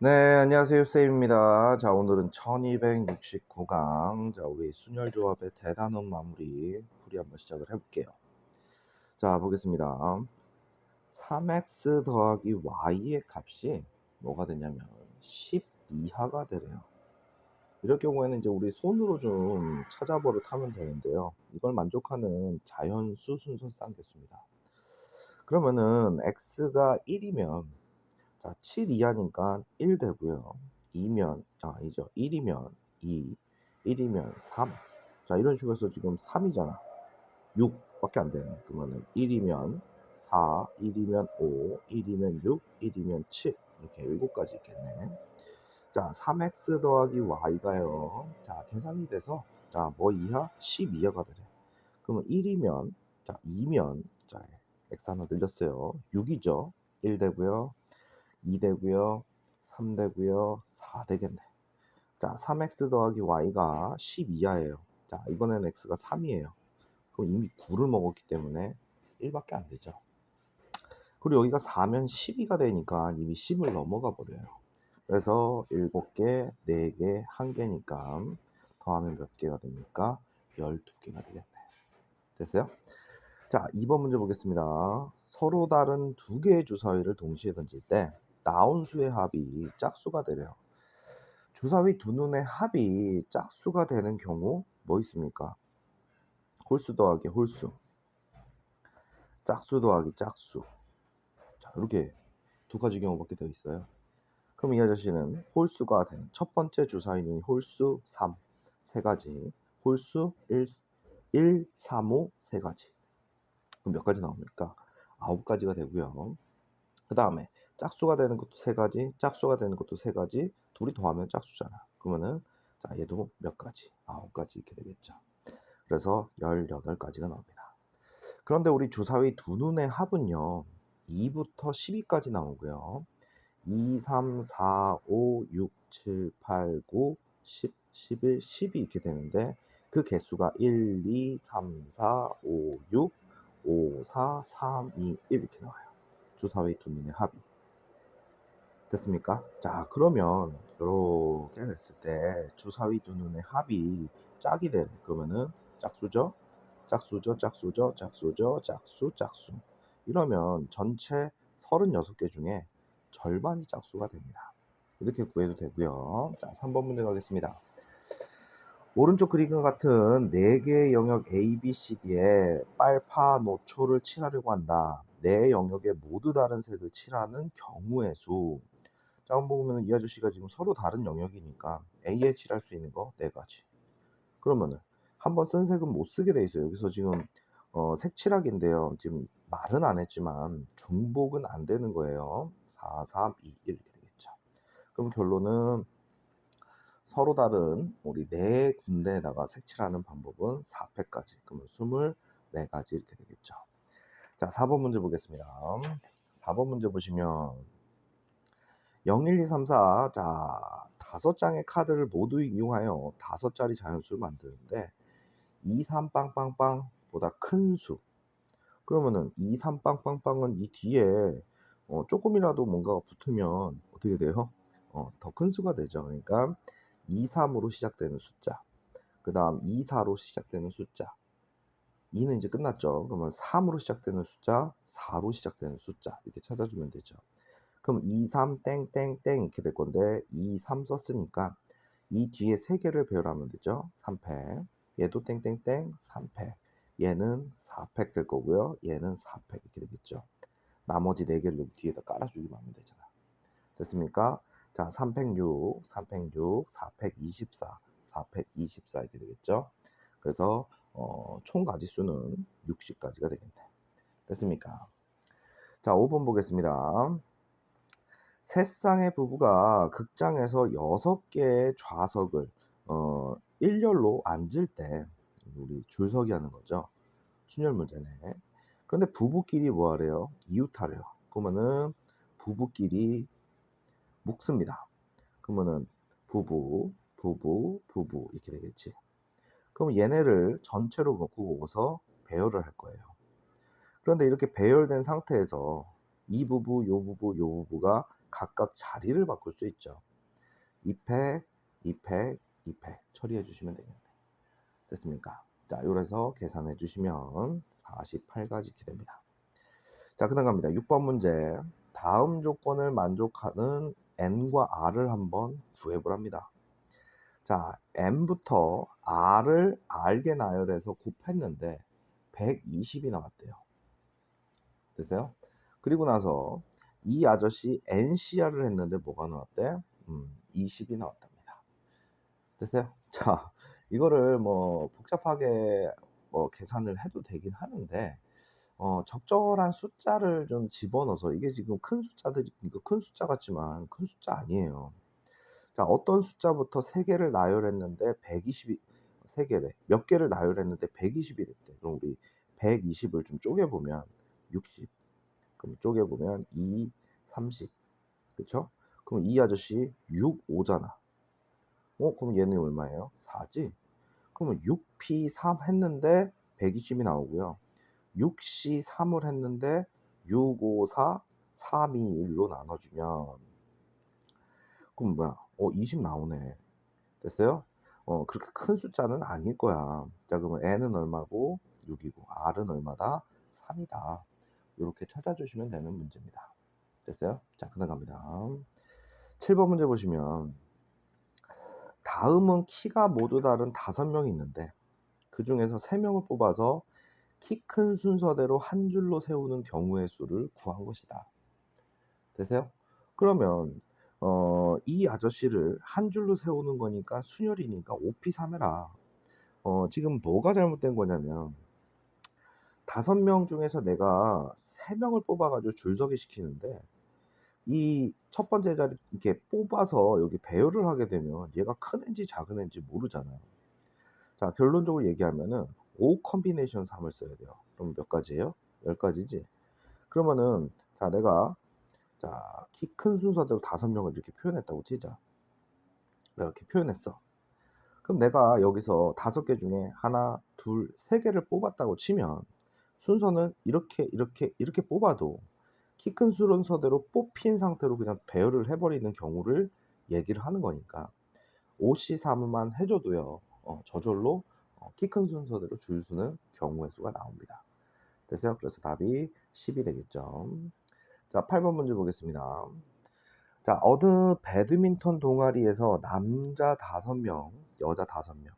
네, 안녕하세요. 쌤입니다. 자, 오늘은 1269강. 자, 우리 순열조합의 대단원 마무리 풀이 한번 시작을 해볼게요. 자, 보겠습니다. 3x 더하기 y의 값이 뭐가 되냐면 10 이하가 되래요. 이럴 경우에는 이제 우리 손으로 좀 찾아버릇 하면 되는데요. 이걸 만족하는 자연수 순서 쌍겠습니다. 그러면은 x가 1이면 자, 7 이하니까 1 되고요. 2면 아니죠. 1이면 2, 1이면 3. 자, 이런 식으로 해서 지금 3이잖아. 6 밖에 안 되네. 그러면은 1이면 4, 1이면 5, 1이면 6, 1이면 7. 이렇게 7가지 있겠네. 자, 3x 더하기 y가요. 자, 계산이 돼서 자, 뭐 이하? 10 이하가 되래. 그러면 1이면 자, 2면 자, x 하나 늘렸어요. 6이죠. 1 되고요. 2 되고요. 3 되고요. 4 되겠네. 자, 3x 더하기 y가 10 이하예요. 자, 이번에는 x가 3이에요. 그럼 이미 9를 먹었기 때문에 1밖에 안 되죠. 그리고 여기가 4면 12가 되니까 이미 10을 넘어가 버려요. 그래서 7개, 4개, 1개니까 더하면 몇 개가 됩니까? 12개가 되겠네. 됐어요? 자, 2번 문제 보겠습니다. 서로 다른 두 개의 주사위를 동시에 던질 때 나온 수의 합이 짝수가 되래요. 주사위 두 눈의 합이 짝수가 되는 경우 뭐 있습니까? 홀수 더하기 홀수, 짝수 더하기 짝수. 자, 이렇게 두 가지 경우밖에 더 있어요. 그럼 이 아저씨는 홀수가 되는 첫 번째 주사위는 홀수 3, 세 가지, 홀수 1, 3, 5, 세 가지. 그럼 몇 가지 나옵니까? 9가지가 되고요. 그 다음에 짝수가 되는 것도 세 가지, 짝수가 되는 것도 세 가지, 둘이 더하면 짝수잖아. 그러면은 자, 얘도 몇 가지? 9가지 이렇게 되겠죠. 그래서 18가지가 나옵니다. 그런데 우리 주사위 두 눈의 합은요. 2부터 12까지 나오고요. 2, 3, 4, 5, 6, 7, 8, 9, 10, 11, 12 이렇게 되는데 그 개수가 1, 2, 3, 4, 5, 6, 5, 4, 3, 2, 1 이렇게 나와요. 주사위 두 눈의 합이. 됐습니까? 자, 그러면 이렇게 됐을 때 주사위 두 눈의 합이 짝이 되네. 그러면은 짝수죠? 짝수죠, 짝수죠, 짝수죠, 짝수, 짝수. 이러면 전체 36개 중에 절반이 짝수가 됩니다. 이렇게 구해도 되고요. 자, 3번 문제 가겠습니다. 오른쪽 그림과 같은 4개의 영역 A, B, C, D에 빨파, 노초를 칠하려고 한다. 네 영역에 모두 다른 색을 칠하는 경우의 수. 자, 한번 보면 이 아저씨가 지금 서로 다른 영역이니까 A에 칠할 수 있는 거 4가지. 그러면은 한 번 쓴 색은 못 쓰게 돼 있어요. 여기서 지금 색칠하기인데요. 지금 말은 안 했지만 중복은 안 되는 거예요. 4, 3, 2, 1 이렇게 되겠죠. 그럼 결론은 서로 다른 우리 네 군데에다가 색칠하는 방법은 4팩까지. 그러면 24가지 이렇게 되겠죠. 자, 4번 문제 보겠습니다. 4번 문제 보시면 0, 1, 2, 3, 4. 자, 5장의 카드를 모두 이용하여 5자리 자연수를 만드는데 2, 3 빵빵빵보다 큰 수. 그러면은 2, 3 빵빵빵은 이 뒤에 쪼끔이라도 뭔가가 붙으면 어떻게 돼요? 더 큰 수가 되죠. 그러니까 2, 3으로 시작되는 숫자. 그다음 2, 4로 시작되는 숫자. 2는 이제 끝났죠. 그러면 3으로 시작되는 숫자, 4로 시작되는 숫자 이렇게 찾아주면 되죠. 그럼 2, 3 땡땡땡 이렇게 될 건데 2, 3 썼으니까 이 뒤에 3개를 배열하면 되죠. 3팩. 얘도 땡땡땡 3팩. 얘는 4팩 될 거고요. 얘는 4팩 이렇게 되겠죠. 나머지 4개를 여기 뒤에다 깔아주기만 하면 되잖아. 됐습니까? 자, 3팩 6, 3팩 6, 4팩 24, 4팩 24 이렇게 되겠죠. 그래서 총 가지수는 60가지가 되겠네. 됐습니까? 자, 5번 보겠습니다. 세 쌍의 부부가 극장에서 6개의 좌석을 일렬로 앉을 때 우리 줄서기 하는 거죠. 순열 문제네. 그런데 부부끼리 뭐 하래요? 이웃하래요. 그러면은 부부끼리 묶습니다. 그러면은 부부, 부부, 부부 이렇게 되겠지. 그럼 얘네를 전체로 놓고 오서 배열을 할 거예요. 그런데 이렇게 배열된 상태에서 이 부부, 요 부부, 요 부부가 각각 자리를 바꿀 수 있죠. 2팩, 2팩, 2팩 처리해 주시면 되겠네요. 됐습니까? 자, 요래서 계산해 주시면 48가지 이렇게 됩니다. 자, 그다음 갑니다. 6번 문제. 다음 조건을 만족하는 n과 r을 한번 구해보랍니다. 자, n부터 r을 r개 나열해서 곱했는데 120이 나왔대요. 됐어요? 그리고 나서 이 아저씨 NCR을 했는데 뭐가 나왔대? 20이 나왔답니다. 됐어요? 자, 이거를 뭐 복잡하게 뭐 계산을 해도 되긴 하는데 적절한 숫자를 좀 집어넣어서 이게 지금 큰 숫자들이 이거 큰 숫자 같지만 큰 숫자 아니에요. 자, 어떤 숫자부터 3개를 나열했는데 120이 3개래. 몇 개를 나열했는데 120이 됐대. 그럼 우리 120을 좀 쪼개 보면 60. 그럼 쪼개 보면 2, 30. 그쵸? 그럼 이 아저씨 6, 5잖아. 그럼 얘는 얼마예요? 4지? 그러면 6P3 했는데 120이 나오고요. 6C3을 했는데 6, 5, 4, 3, 2, 1로 나눠주면 그럼 뭐야? 20 나오네. 됐어요? 그렇게 큰 숫자는 아닐 거야. 자, 그러면 n은 얼마고 6이고 r은 얼마다? 3이다. 이렇게 찾아주시면 되는 문제입니다. 됐어요? 자, 그다음 갑니다. 7번 문제 보시면 다음은 키가 모두 다른 5명이 있는데 그 중에서 3명을 뽑아서 키 큰 순서대로 한 줄로 세우는 경우의 수를 구한 것이다. 되세요? 그러면 이 아저씨를 한 줄로 세우는 거니까 순열이니까 5P3 해라. 지금 뭐가 잘못된 거냐면 5명 중에서 내가 3명을 뽑아 가지고 줄서기 시키는데 이 첫 번째 자리 이렇게 뽑아서 여기 배열을 하게 되면 얘가 큰 애인지 작은 애인지 모르잖아요. 자, 결론적으로 얘기하면은 5 컨비네이션 3을 써야 돼요. 그럼 몇 가지예요? 10가지지. 그러면은 자, 내가 자, 키 큰 순서대로 5명을 이렇게 표현했다고 치자. 내가 이렇게 표현했어. 그럼 내가 여기서 5개 중에 하나, 둘, 3개를 뽑았다고 치면 순서는 이렇게, 이렇게, 이렇게 뽑아도 키 큰 순서대로 뽑힌 상태로 그냥 배열을 해버리는 경우를 얘기를 하는 거니까 OC3만 해줘도요, 저절로 키 큰 순서대로 줄 수는 경우의 수가 나옵니다. 됐어요? 그래서 답이 10이 되겠죠. 자, 8번 문제 보겠습니다. 자, 어느 배드민턴 동아리에서 남자 5명, 여자 5명,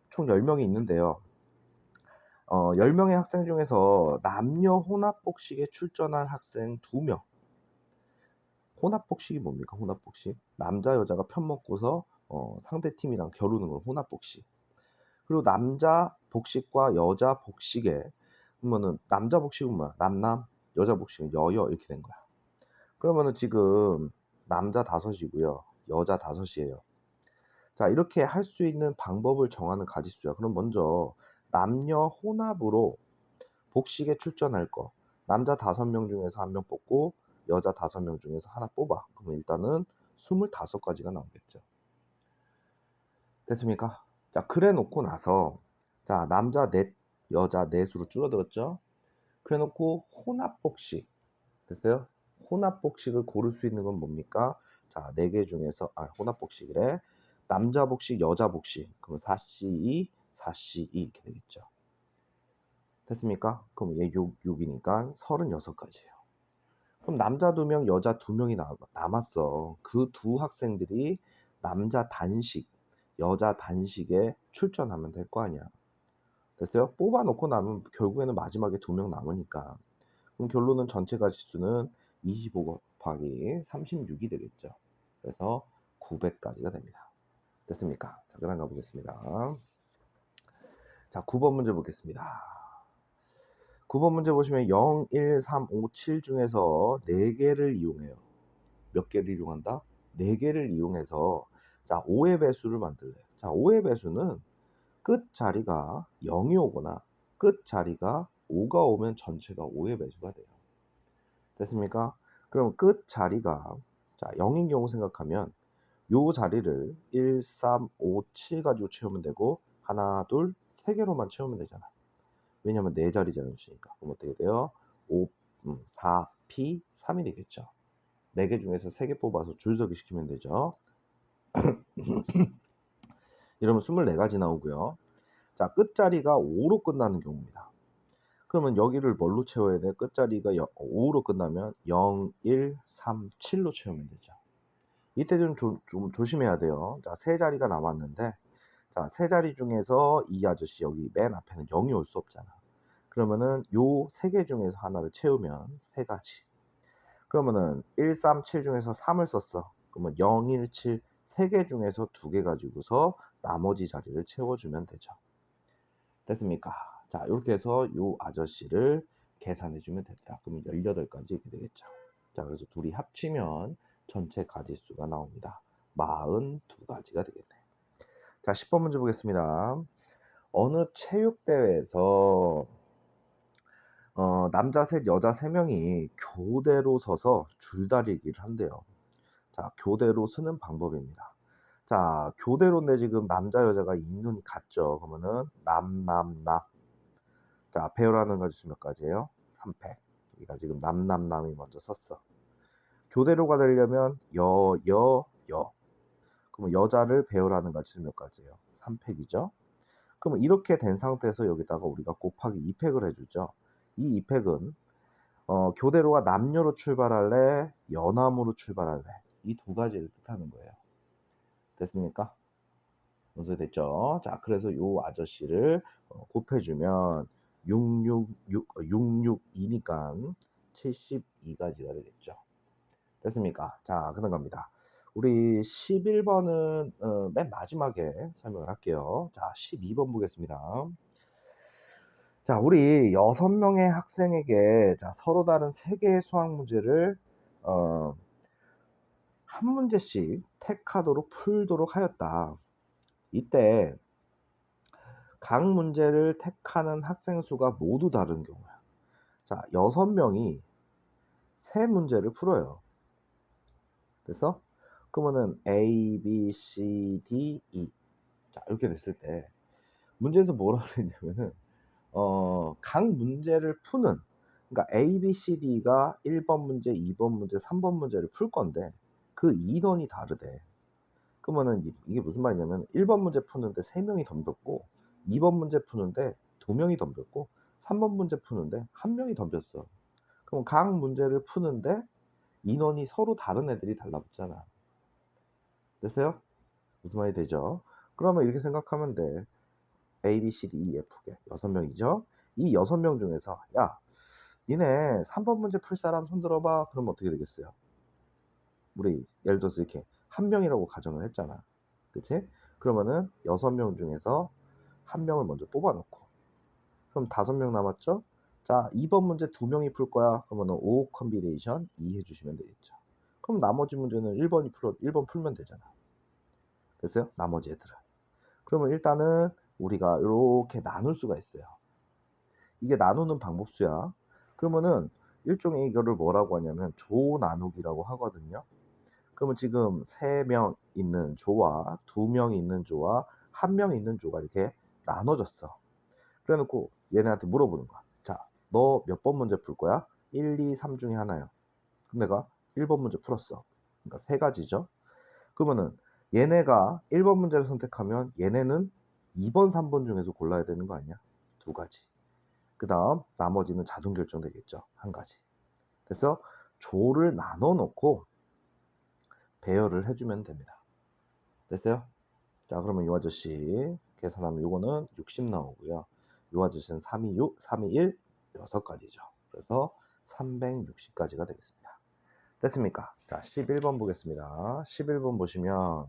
총 10명이 있는데요. 10명의 학생 중에서 남녀 혼합복식에 출전한 학생 2명. 혼합복식이 뭡니까? 혼합복식. 남자, 여자가 편먹고서 상대 팀이랑 겨루는 걸 혼합복식. 그리고 남자 복식과 여자 복식에 그러면은 남자 복식은 뭐야? 남남, 여자 복식은 여여 이렇게 된 거야. 그러면은 지금 남자 5이고요. 여자 5이에요. 자, 이렇게 할 수 있는 방법을 정하는 가지수야. 그럼 먼저 남녀 혼합으로 복식에 출전할 거. 남자 5명 중에서 1명 뽑고 여자 5명 중에서 하나 뽑아. 그러면 일단은 25가지가 나오겠죠. 됐습니까? 자, 그래 놓고 나서 자, 남자 넷, 여자 넷으로 줄어들었죠? 그래 놓고 혼합복식. 됐어요? 혼합복식을 고를 수 있는 건 뭡니까? 자, 4개 중에서 혼합복식이래. 남자 복식, 여자 복식. 그럼 4C2, 4C2 이렇게 되겠죠. 됐습니까? 그럼 얘 6이니까 36가지예요. 그럼 남자 2명, 여자 2명이 남았어. 그 두 학생들이 남자 단식, 여자 단식에 출전하면 될 거 아니야. 됐어요? 뽑아 놓고 나면 결국에는 마지막에 2명 남으니까. 그럼 결론은 전체 가지수는 25 곱하기 36이 되겠죠. 그래서 900가지가 됩니다. 됐습니까? 자, 그다음 가보겠습니다. 자, 9번 문제 보겠습니다. 9번 문제 보시면 0, 1, 3, 5, 7 중에서 4개를 이용해요. 몇 개를 이용한다? 4개를 이용해서 자, 5의 배수를 만들래요. 자, 5의 배수는 끝 자리가 0이 오거나 끝 자리가 5가 오면 전체가 5의 배수가 돼요. 됐습니까? 그럼 끝 자리가 자, 0인 경우 생각하면 요 자리를 1, 3, 5, 7 가지고 채우면 되고 하나, 둘, 3개로만 채우면 되잖아. 왜냐면 4자리 자리수니까. 그럼 어떻게 돼요? 5, 4, P, 3이 되겠죠. 4개 중에서 3개 뽑아서 줄서기 시키면 되죠. 이러면 24가지 나오고요. 자, 끝자리가 5로 끝나는 경우입니다. 그러면 여기를 뭘로 채워야 돼? 끝자리가 5로 끝나면 0, 1, 3, 7로 채우면 되죠. 이때 좀 조심해야 돼요. 자, 3자리가 남았는데, 자, 3자리 중에서 이 아저씨 여기 맨 앞에는 0이 올 수 없잖아. 그러면은 요 3개 중에서 하나를 채우면 3가지. 그러면은 1, 3, 7 중에서 3을 썼어. 그러면 0, 1, 7 3개 중에서 2개 가지고서 나머지 자리를 채워주면 되죠. 됐습니까? 자, 이렇게 해서 요 아저씨를 계산해 주면 된다. 그러면 18가지 이렇게 되겠죠. 자, 그래서 둘이 합치면 전체 가지수가 나옵니다. 42가지가 되겠네. 자, 10번 문제 보겠습니다. 어느 체육대회에서 남자 셋, 여자 3명이 교대로 서서 줄다리기를 한대요. 자, 교대로 서는 방법입니다. 자, 교대로인데 지금 남자, 여자가 인눈이 같죠. 그러면은 남. 자, 배열하는 가지수 몇 가지예요? 3팩. 여기가 지금 남이 먼저 썼어. 교대로가 되려면 여. 그러면 여자를 배열하는 가지수 몇 가지예요? 3팩이죠. 그러면 이렇게 된 상태에서 여기다가 우리가 곱하기 2팩을 해주죠. 이 2팩은 교대로가 남녀로 출발할래, 여남으로 출발할래, 이 2가지를 뜻하는 거예요. 됐습니까? 연소됐죠? 자, 그래서 요 아저씨를 곱해주면 662니까 72가지가 되겠죠. 됐습니까? 자, 그런 겁니다. 우리 11번은 맨 마지막에 설명을 할게요. 자, 12번 보겠습니다. 자, 우리 6명의 학생에게 자, 서로 다른 3개의 수학 문제를 한 문제씩 택하도록 풀도록 하였다. 이때 각 문제를 택하는 학생 수가 모두 다른 경우야. 자, 6명이 3문제를 풀어요. 그래서 그러면은 A, B, C, D, E. 자, 이렇게 됐을 때 문제에서 뭐라 그랬냐면은 각 문제를 푸는, 그러니까 A, B, C, D가 1번 문제, 2번 문제, 3번 문제를 풀 건데 그 인원이 다르대. 그러면은 이게 무슨 말이냐면 1번 문제 푸는데 3명이 덤볐고 2번 문제 푸는데 2명이 덤볐고 3번 문제 푸는데 1명이 덤볐어. 그럼 각 문제를 푸는데 인원이 서로 다른 애들이 달라붙잖아. 됐어요? 무슨 말이 되죠? 그러면 이렇게 생각하면 돼. A, B, C, D, E, F, 개 6명이죠? 이 6명 중에서 야, 니네 3번 문제 풀 사람 손 들어봐. 그러면 어떻게 되겠어요? 우리 예를 들어서 이렇게 1명이라고 가정을 했잖아. 그치? 그러면은 6명 중에서 1명을 먼저 뽑아놓고, 그럼 5명 남았죠? 자, 2번 문제 2명이 풀 거야. 그러면은 5 컴비네이션 2 해주시면 되겠죠. 그럼 나머지 문제는 1번 풀면 되잖아. 됐어요? 나머지 애들은. 그러면 일단은 우리가 이렇게 나눌 수가 있어요. 이게 나누는 방법수야. 그러면은 일종의 이거를 뭐라고 하냐면 조 나누기라고 하거든요. 그러면 지금 3명 있는 조와 2명 있는 조와 1명 있는 조가 이렇게 나눠졌어. 그래 놓고 얘네한테 물어보는 거야. 자, 너 몇 번 문제 풀 거야? 1, 2, 3 중에 하나요. 그럼 내가 1번 문제 풀었어. 그러니까 3가지죠. 그러면은 얘네가 1번 문제를 선택하면 얘네는 2번, 3번 중에서 골라야 되는 거 아니야? 2가지. 그 다음 나머지는 자동 결정되겠죠. 1가지. 그래서 조를 나눠 놓고 배열을 해주면 됩니다. 됐어요? 자, 그러면 이 아저씨 계산하면 요거는 60 나오고요. 이 아저씨는 3, 2, 6, 3, 2, 1, 6가지죠. 그래서 360가지가 되겠습니다. 됐습니까? 자, 11번 보겠습니다. 11번 보시면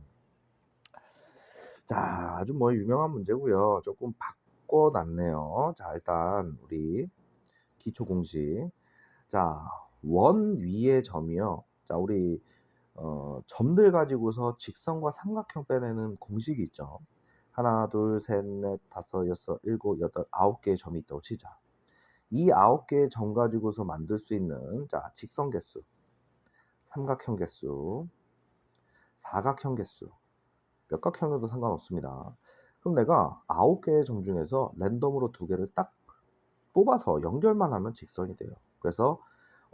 자, 아주 뭐 유명한 문제고요. 조금 바꿔놨네요. 자, 일단 우리 기초 공식. 자, 원 위의 점이요. 자, 우리 점들 가지고서 직선과 삼각형 빼내는 공식이 있죠. 하나, 둘, 셋, 넷, 다섯, 여섯, 일곱, 여덟, 9개의 점이 있다고 치자. 이 9개의 점 가지고서 만들 수 있는 자, 직선 개수, 삼각형 개수, 사각형 개수, 몇각형에도 상관없습니다. 그럼 내가 9개의 점 중에서 랜덤으로 2개를 딱 뽑아서 연결만 하면 직선이 돼요. 그래서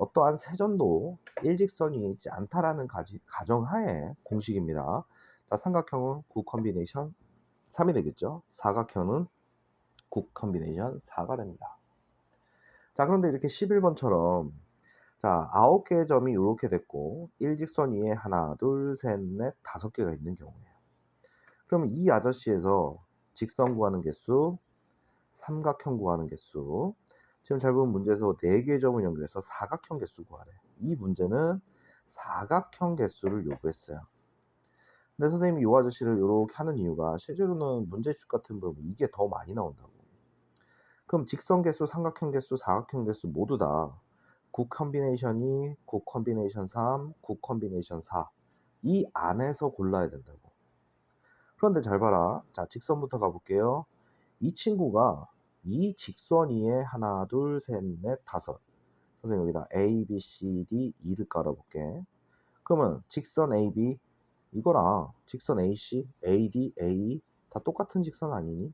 어떠한 세전도 일직선 위에 있지 않다라는 가정하에 공식입니다. 자, 삼각형은 9 컨비네이션 3이 되겠죠. 사각형은 9 컨비네이션 4가 됩니다. 자, 그런데 이렇게 11번처럼 자, 9개의 점이 이렇게 됐고 일직선 위에 하나, 둘, 셋, 넷, 5개가 있는 경우예요. 그러면 이 아저씨에서 직선 구하는 개수, 삼각형 구하는 개수, 지금 잘 보면 문제에서 4개의 점을 연결해서 사각형 개수 구하래. 이 문제는 사각형 개수를 요구했어요. 근데 선생님이 이 아저씨를 이렇게 하는 이유가 실제로는 문제집 같은 거 이게 더 많이 나온다고. 그럼 직선 개수, 삼각형 개수, 사각형 개수 모두 다 9 컨비네이션 2, 9 컨비네이션 3, 9 컨비네이션 4. 이 안에서 골라야 된다고. 그런데 잘 봐라. 자, 직선부터 가볼게요. 이 친구가 이 직선 위에 하나, 둘, 셋, 넷, 5. 선생님 여기다 A, B, C, D, E를 깔아볼게. 그러면 직선 AB 이거랑 직선 AC, AD, AE 다 똑같은 직선 아니니?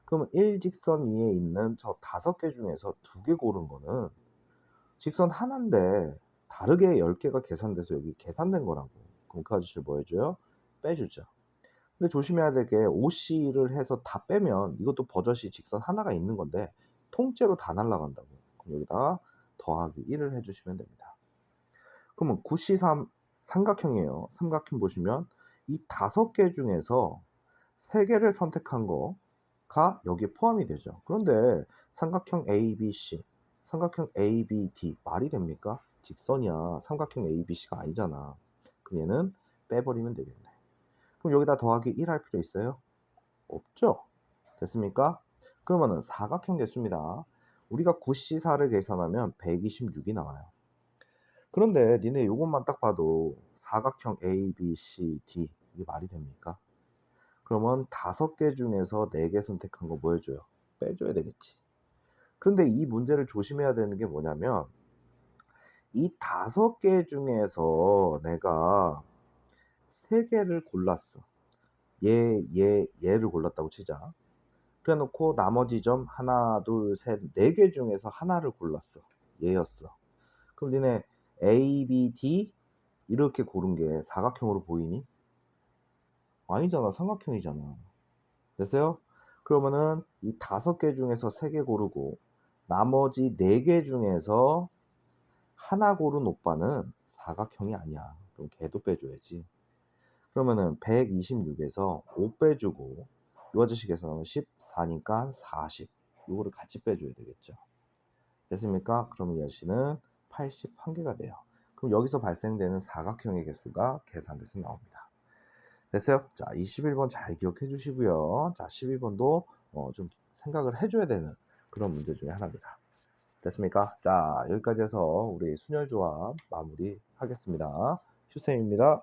그러면 일직선 위에 있는 저 5개 중에서 2개 고른 거는 직선 하나인데 다르게 10개가 계산돼서 여기 계산된 거라고. 그럼 그 아저씨를 뭐 해줘요? 빼주죠. 근데 조심해야 될 게 OC를 해서 다 빼면 이것도 버젓이 직선 하나가 있는 건데 통째로 다 날라간다고. 그럼 여기다가 더하기 1을 해주시면 됩니다. 그러면 9C3 삼각형이에요. 삼각형 보시면 이 5개 중에서 3개를 선택한 거가 여기에 포함이 되죠. 그런데 삼각형 ABC, 삼각형 ABD 말이 됩니까? 직선이야. 삼각형 ABC가 아니잖아. 그럼 얘는 빼버리면 되겠네. 그럼 여기다 더하기 1 할 필요 있어요? 없죠? 됐습니까? 그러면은 사각형 개수입니다. 우리가 9C4를 계산하면 126이 나와요. 그런데 니네 요것만 딱 봐도 사각형 A, B, C, D 이게 말이 됩니까? 그러면 5개 중에서 4개 선택한 거 뭐 해줘요? 빼줘야 되겠지. 그런데 이 문제를 조심해야 되는 게 뭐냐면 이 5개 중에서 내가 3개를 골랐어. 얘를 골랐다고 치자. 그래 놓고 나머지 점 하나, 둘, 셋, 4개 중에서 하나를 골랐어. 얘였어. 그럼 니네 A, B, D 이렇게 고른 게 사각형으로 보이니? 아니잖아. 삼각형이잖아. 됐어요? 그러면은 이 5개 중에서 3개 고르고 나머지 4개 중에서 하나 고른 오빠는 사각형이 아니야. 그럼 걔도 빼줘야지. 그러면은 126에서 5 빼주고 이 아저씨 계산하면 14니까 40. 요거를 같이 빼줘야 되겠죠. 됐습니까? 그러면 이 아저씨는 81개가 돼요. 그럼 여기서 발생되는 사각형의 개수가 계산돼서 나옵니다. 됐어요? 자, 21번 잘 기억해 주시고요. 자, 12번도 좀 생각을 해줘야 되는 그런 문제 중에 하나입니다. 됐습니까? 자, 여기까지 해서 우리 순열조합 마무리 하겠습니다. 휴쌤입니다.